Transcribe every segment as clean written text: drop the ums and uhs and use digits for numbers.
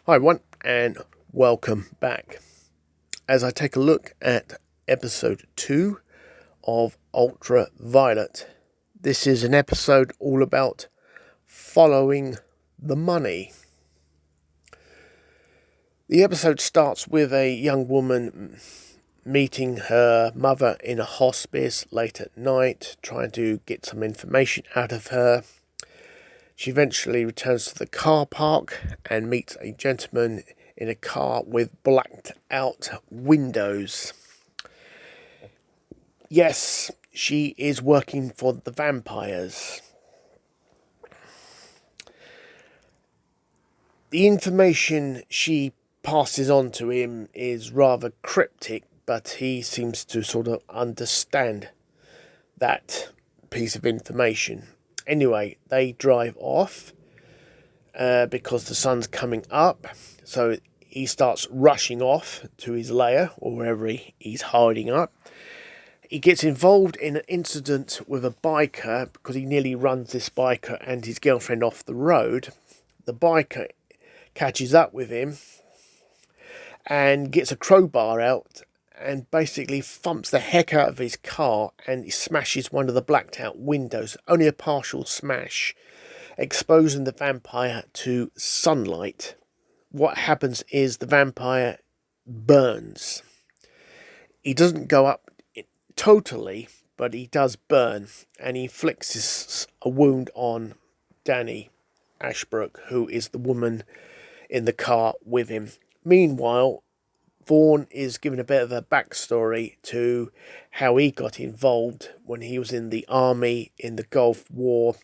Hi everyone and welcome back as I take a look at episode 2 of Ultraviolet. This is an episode all about following the money. The episode starts with a young woman meeting her mother in a hospice late at night, trying to get some information out of her. She eventually returns to the car park and meets a gentleman in a car with blacked out windows. Yes, she is working for the vampires. The information she passes on to him is rather cryptic, but he seems to sort of understand that piece of information. Anyway, they drive off because the sun's coming up, so he starts rushing off to his lair or wherever he's hiding up. He gets involved in an incident with a biker because he nearly runs this biker and his girlfriend off the road. The biker catches up with him and gets a crowbar out and basically thumps the heck out of his car and he smashes one of the blacked out windows, only a partial smash, exposing the vampire to sunlight. What happens is the vampire burns. He doesn't go up totally, but he does burn, and he inflicts a wound on Danny Ashbrook, who is the woman in the car with him. Meanwhile, Vaughn is given a bit of a backstory to how he got involved when he was in the army in the Gulf War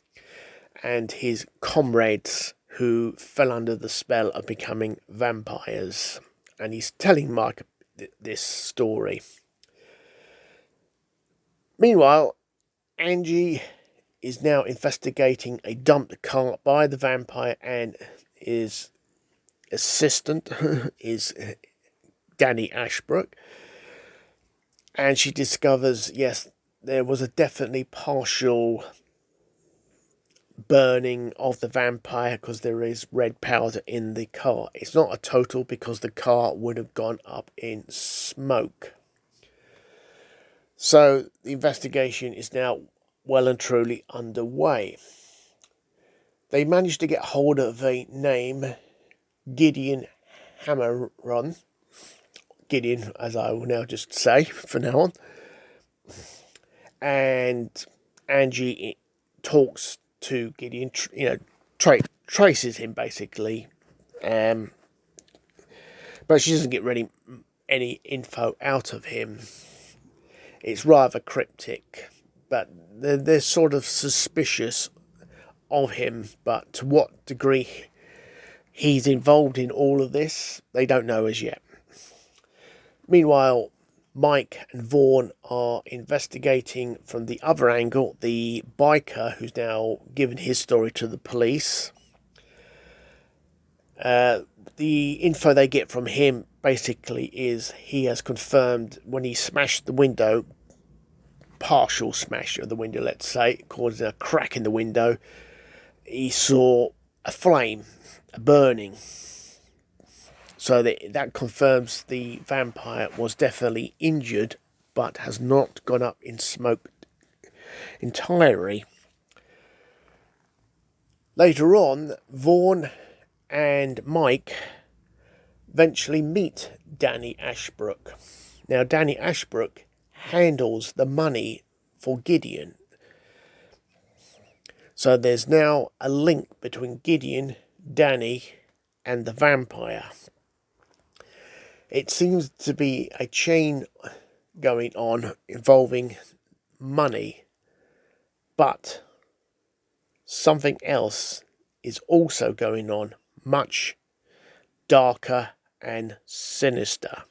and his comrades who fell under the spell of becoming vampires. And he's telling Mike this story. Meanwhile, Angie is now investigating a dumped car by the vampire, and his assistant is Danny Ashbrook, and she discovers, yes, there was a definitely partial burning of the vampire because there is red powder in the car. It's not a total because the car would have gone up in smoke. So the investigation is now well and truly underway. They managed to get hold of a name, Gideon Hammeron. Gideon, as I will now just say from now on. And Angie talks to Gideon, traces him basically. But she doesn't get really any info out of him. It's rather cryptic, but they're sort of suspicious of him. But to what degree he's involved in all of this, they don't know as yet. Meanwhile, Mike and Vaughn are investigating from the other angle, the biker who's now given his story to the police. The info they get from him basically is he has confirmed when he smashed the window, partial smash of the window, let's say, causing a crack in the window, he saw a flame, a burning. So that confirms the vampire was definitely injured, but has not gone up in smoke entirely. Later on, Vaughn and Mike eventually meet Danny Ashbrook. Now, Danny Ashbrook handles the money for Gideon. So there's now a link between Gideon, Danny, and the vampire. It seems to be a chain going on involving money, but something else is also going on, much darker and sinister.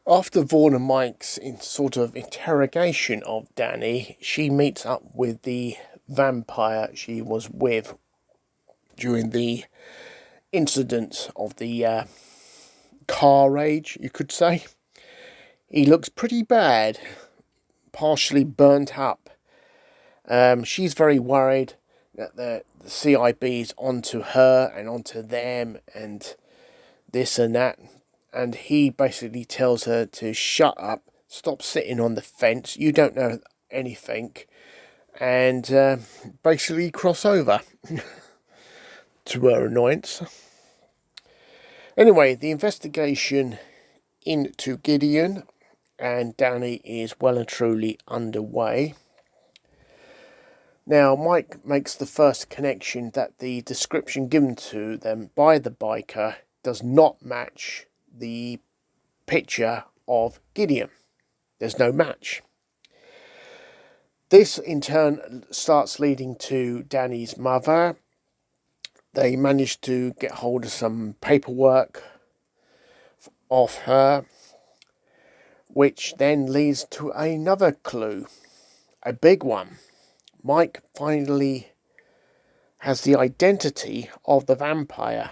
After Vaughn and Mike's sort of interrogation of Danny, she meets up with the vampire she was with during the incident of the car rage, you could say. He looks pretty bad, partially burnt up. She's very worried. that the CIB's onto her and onto them and this and that. And he basically tells her to shut up, stop sitting on the fence, you don't know anything, and basically cross over to her annoyance. Anyway, the investigation into Gideon and Danny is well and truly underway. Now, Mike makes the first connection that the description given to them by the biker does not match the picture of Gideon. There's no match. This in turn starts leading to Danny's mother. They manage to get hold of some paperwork of her, which then leads to another clue, a big one. Mike finally has the identity of the vampire,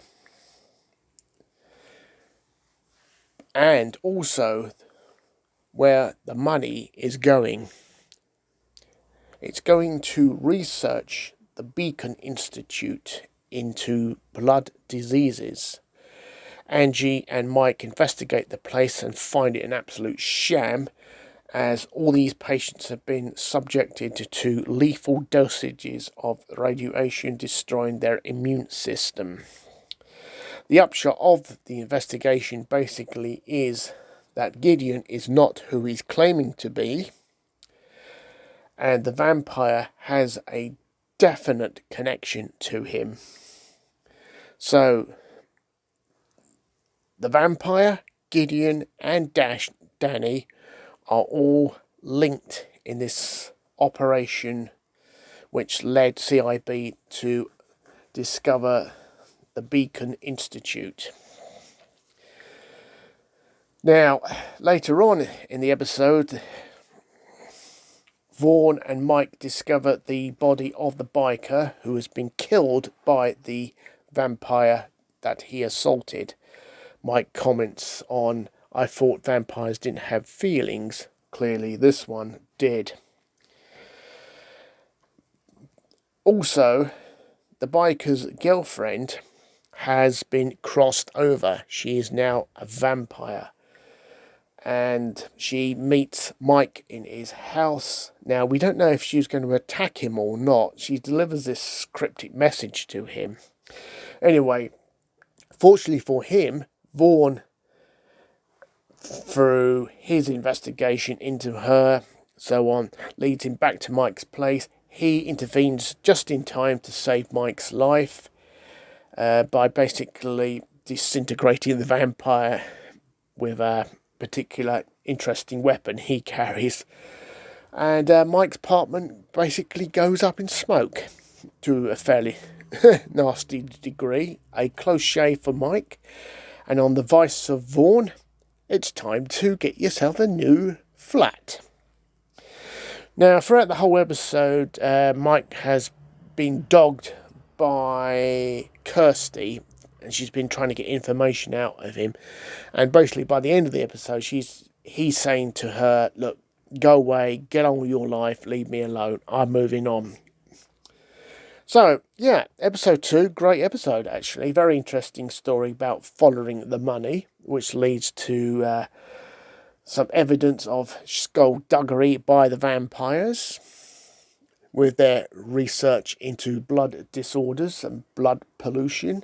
and also where the money is going. It's going to research the Beacon Institute into blood diseases. Angie and Mike investigate the place and find it an absolute sham, as all these patients have been subjected to lethal dosages of radiation, destroying their immune system. The upshot of the investigation basically is that Gideon is not who he's claiming to be, and the vampire has a definite connection to him. So, the vampire, Gideon, and Danny are all linked in this operation, which led CIB to discover the Beacon Institute. Now, later on in the episode, Vaughn and Mike discover the body of the biker who has been killed by the vampire that he assaulted. Mike comments on, "I thought vampires didn't have feelings. Clearly this one did." Also, the biker's girlfriend has been crossed over. She is now a vampire. And she meets Mike in his house. Now, we don't know if she's going to attack him or not. She delivers this cryptic message to him. Anyway, fortunately for him, Vaughn, through his investigation into her, so on, leads him back to Mike's place. He intervenes just in time to save Mike's life by basically disintegrating the vampire with a particular interesting weapon he carries. And Mike's apartment basically goes up in smoke to a fairly nasty degree. A close shave for Mike. And on the advice of Vaughn, it's time to get yourself a new flat. Now, throughout the whole episode, Mike has been dogged by Kirsty, and she's been trying to get information out of him. And basically, by the end of the episode, he's saying to her, "Look, go away, get on with your life, leave me alone, I'm moving on." So, yeah, episode 2, great episode, actually. Very interesting story about following the money, which leads to some evidence of skullduggery by the vampires with their research into blood disorders and blood pollution,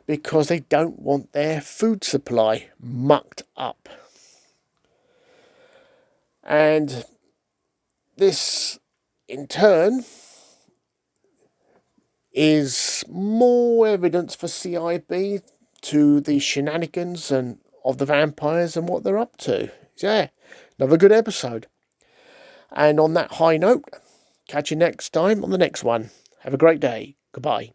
because they don't want their food supply mucked up. And this, in turn, is more evidence for CIB to the shenanigans and of the vampires and what they're up to. Yeah, another good episode. And on that high note, catch you next time on the next one. Have a great day. Goodbye.